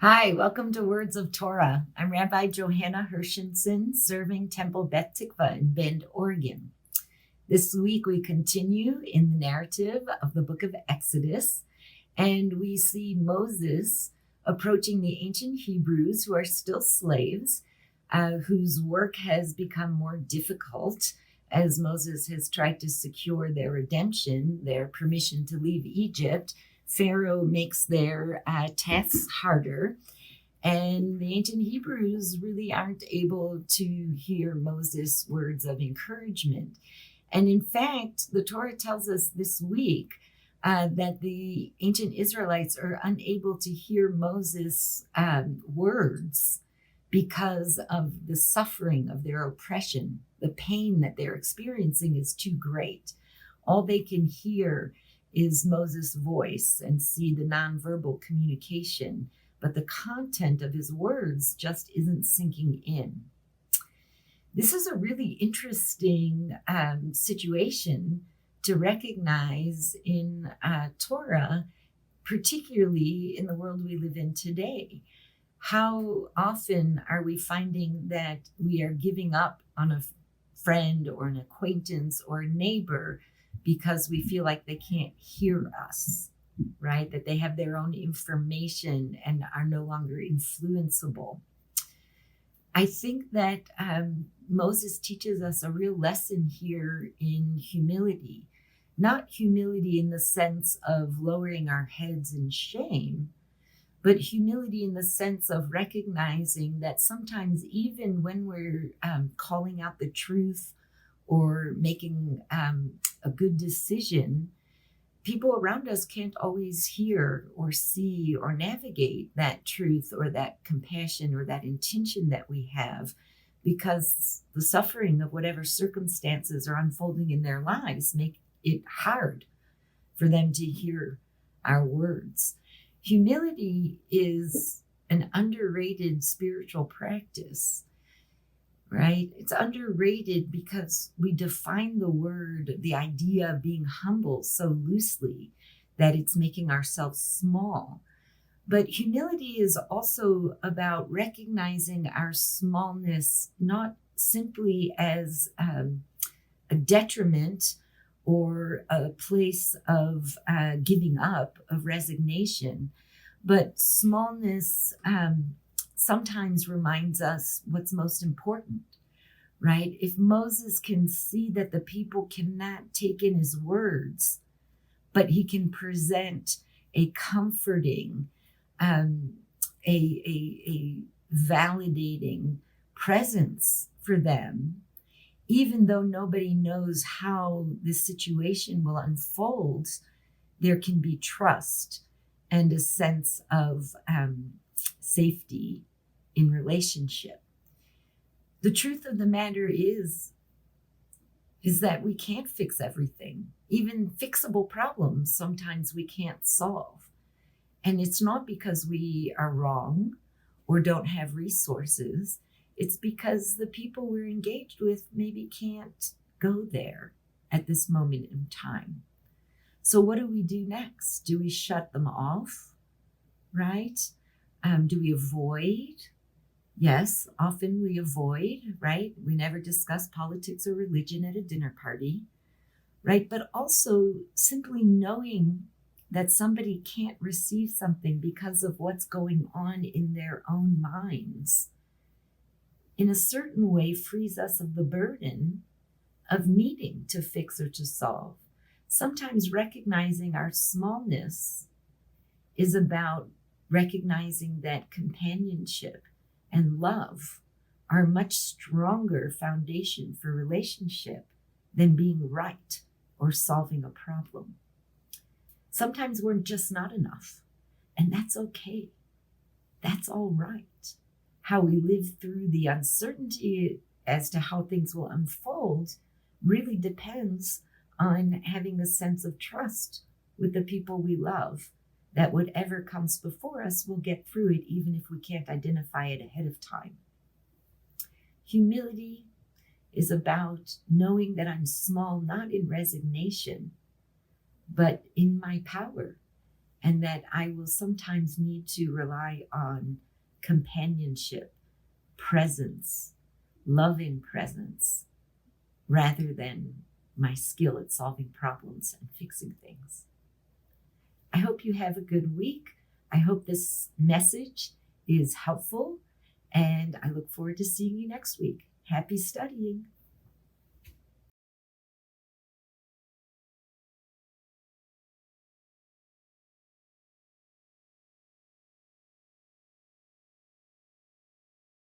Hi, welcome to Words of Torah. I'm Rabbi Johanna Hershenson, serving Temple Beth Tikva in Bend, Oregon. This week we continue in the narrative of the book of Exodus, and we see Moses approaching the ancient Hebrews who are still slaves, whose work has become more difficult as Moses has tried to secure their redemption, their permission to leave Egypt. Pharaoh makes their tasks harder, and the ancient Hebrews really aren't able to hear Moses' words of encouragement. And in fact, the Torah tells us this week that the ancient Israelites are unable to hear Moses' words because of the suffering of their oppression. The pain that they're experiencing is too great. All they can hear is Moses' voice and see the nonverbal communication, but the content of his words just isn't sinking in. This is a really interesting situation to recognize in Torah, particularly in the world we live in today. How often are we finding that we are giving up on a friend or an acquaintance or a neighbor because we feel like they can't hear us, right? That they have their own information and are no longer influenceable. I think that Moses teaches us a real lesson here in humility, not humility in the sense of lowering our heads in shame, but humility in the sense of recognizing that sometimes even when we're calling out the truth or making a good decision, people around us can't always hear or see or navigate that truth or that compassion or that intention that we have, because the suffering of whatever circumstances are unfolding in their lives make it hard for them to hear our words. Humility is an underrated spiritual practice, right? It's underrated because we define the word, the idea of being humble, so loosely that it's making ourselves small. But humility is also about recognizing our smallness, not simply as a detriment or a place of giving up, of resignation, but smallness sometimes reminds us what's most important, right? If Moses can see that the people cannot take in his words, but he can present a comforting, a validating presence for them, even though nobody knows how this situation will unfold, there can be trust and a sense of safety in relationship. The truth of the matter is that we can't fix everything. Even fixable problems, sometimes we can't solve. And it's not because we are wrong or don't have resources. It's because the people we're engaged with maybe can't go there at this moment in time. So what do we do next? Do we shut them off, right? Do we avoid? Yes, often we avoid, right? We never discuss politics or religion at a dinner party, right? But also simply knowing that somebody can't receive something because of what's going on in their own minds, in a certain way frees us of the burden of needing to fix or to solve. Sometimes recognizing our smallness is about recognizing that companionship and love are a much stronger foundation for relationship than being right or solving a problem. Sometimes we're just not enough, and that's okay. That's all right. How we live through the uncertainty as to how things will unfold really depends on having a sense of trust with the people we love, that whatever comes before us, we'll get through it, even if we can't identify it ahead of time. Humility is about knowing that I'm small, not in resignation, but in my power, and that I will sometimes need to rely on companionship, presence, loving presence, rather than my skill at solving problems and fixing things. I hope you have a good week. I hope this message is helpful, and I look forward to seeing you next week. Happy studying.